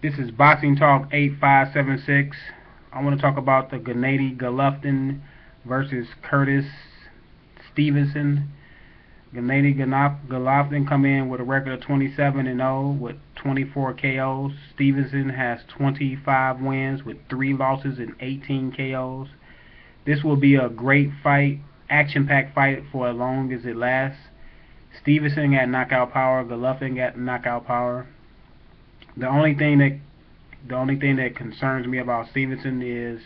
This is Boxing Talk 8576. I want to talk about the Genngady Golovkin versus Curtis Stevenson. Genngady Golovkin come in with a record of 27-0 with 24 KOs. Stevenson has 25 wins with 3 losses and 18 KOs. This will be a great fight, action-packed fight for as long as it lasts. Stevenson got knockout power. Golovkin got knockout power. The only thing that concerns me about Stevenson is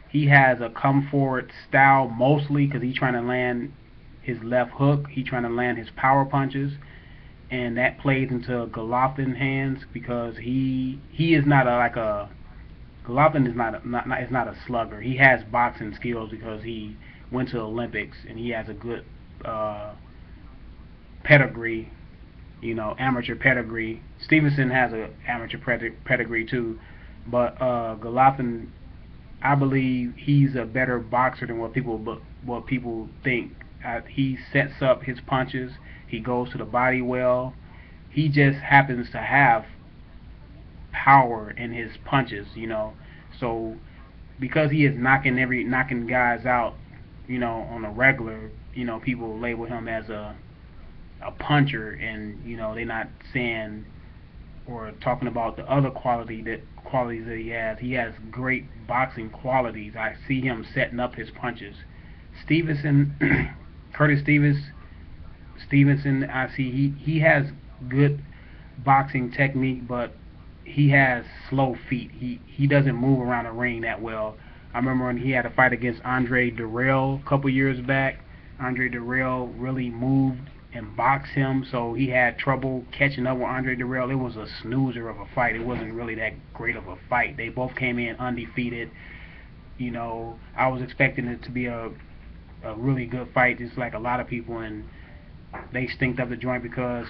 he has a come forward style mostly because he's trying to land his left hook. He's trying to land his power punches, and that plays into Golovkin's hands because he is not a Golovkin is not a slugger. He has boxing skills because he went to the Olympics and he has a good pedigree, amateur pedigree. Stevenson has an amateur pedigree too, but Golovkin, I believe he's a better boxer than what people think. He sets up his punches. He goes to the body well. He just happens to have power in his punches, So because he is knocking guys out, on a regular, people label him as a puncher, and they're not saying or talking about the other qualities that he has. He has great boxing qualities. I see him setting up his punches. Stevenson, Curtis Stevenson, I see he has good boxing technique, but he has slow feet. He doesn't move around the ring that well. I remember when he had a fight against Andre Durrell a couple years back. Andre Durrell really moved and boxed him, so he had trouble catching up with Andre Durrell. It was a snoozer of a fight. It wasn't really that great of a fight. They both came in undefeated. I was expecting it to be a really good fight, just like a lot of people, and they stinked up the joint because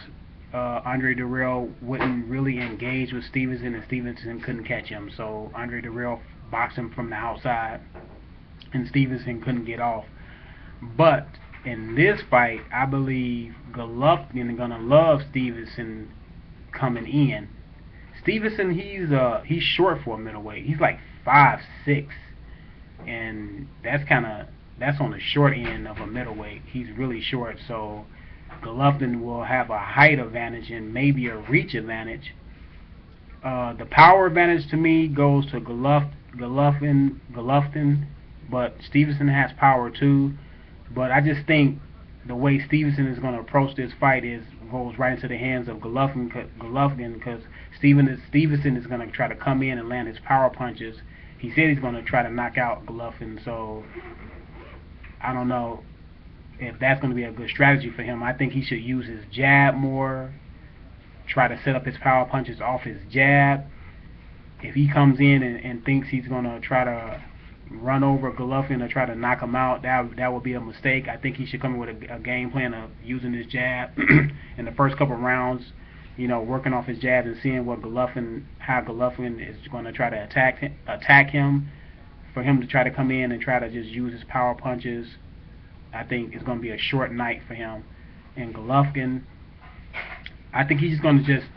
Andre Durrell wouldn't really engage with Stevenson, and Stevenson couldn't catch him. So Andre Durrell boxed him from the outside, and Stevenson couldn't get off. But in this fight, I believe Golovkin is gonna love Stevenson coming in. Stevenson, he's short for a middleweight. He's like 5'6", and that's on the short end of a middleweight. He's really short, so Golovkin will have a height advantage and maybe a reach advantage. The power advantage to me goes to Golovkin, but Stevenson has power too. But I just think the way Stevenson is going to approach this fight goes right into the hands of Golovkin because Stevenson is going to try to come in and land his power punches. He said he's going to try to knock out Golovkin, so I don't know if that's going to be a good strategy for him. I think he should use his jab more, try to set up his power punches off his jab. If he comes in and thinks he's going to try to run over Golovkin or try to knock him out, that would be a mistake. I think he should come in with a game plan of using his jab in the first couple of rounds, working off his jab and seeing how Golovkin is going to try to attack him, for him to try to come in and try to just use his power punches. I think it's going to be a short night for him. And Golovkin, I think he's going to just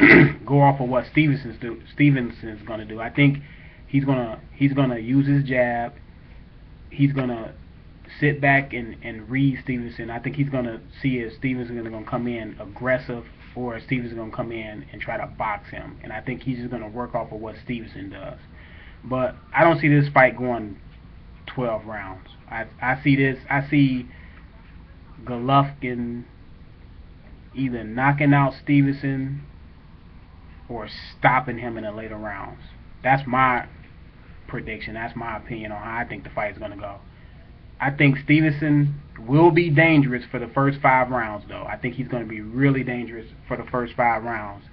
go off of what Stevenson's going to do. I think he's going to use his jab. He's going to sit back and read Stevenson. I think he's going to see if Stevenson is going to come in aggressive or if Stevenson is going to come in and try to box him. And I think he's just going to work off of what Stevenson does. But I don't see this fight going 12 rounds. I see Golovkin either knocking out Stevenson or stopping him in the later rounds. That's my prediction. That's my opinion on how I think the fight is going to go. I think Stevenson will be dangerous for the first 5 rounds, though. I think he's going to be really dangerous for the first 5 rounds.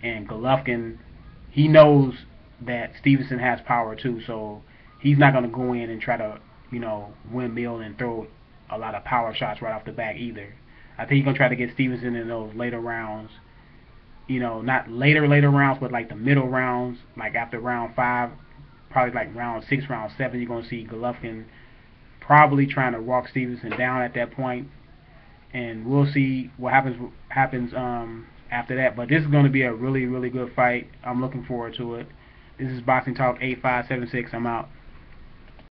And Golovkin, he knows that Stevenson has power too, so he's not going to go in and try to, windmill and throw a lot of power shots right off the bat either. I think he's going to try to get Stevenson in those later rounds. Not later rounds, but like the middle rounds, like after round 5, probably like round 6, round 7, you're going to see Golovkin probably trying to walk Stevenson down at that point, and we'll see what happens after that. But this is going to be a really, really good fight. I'm looking forward to it. This is Boxing Talk 8576. I'm out.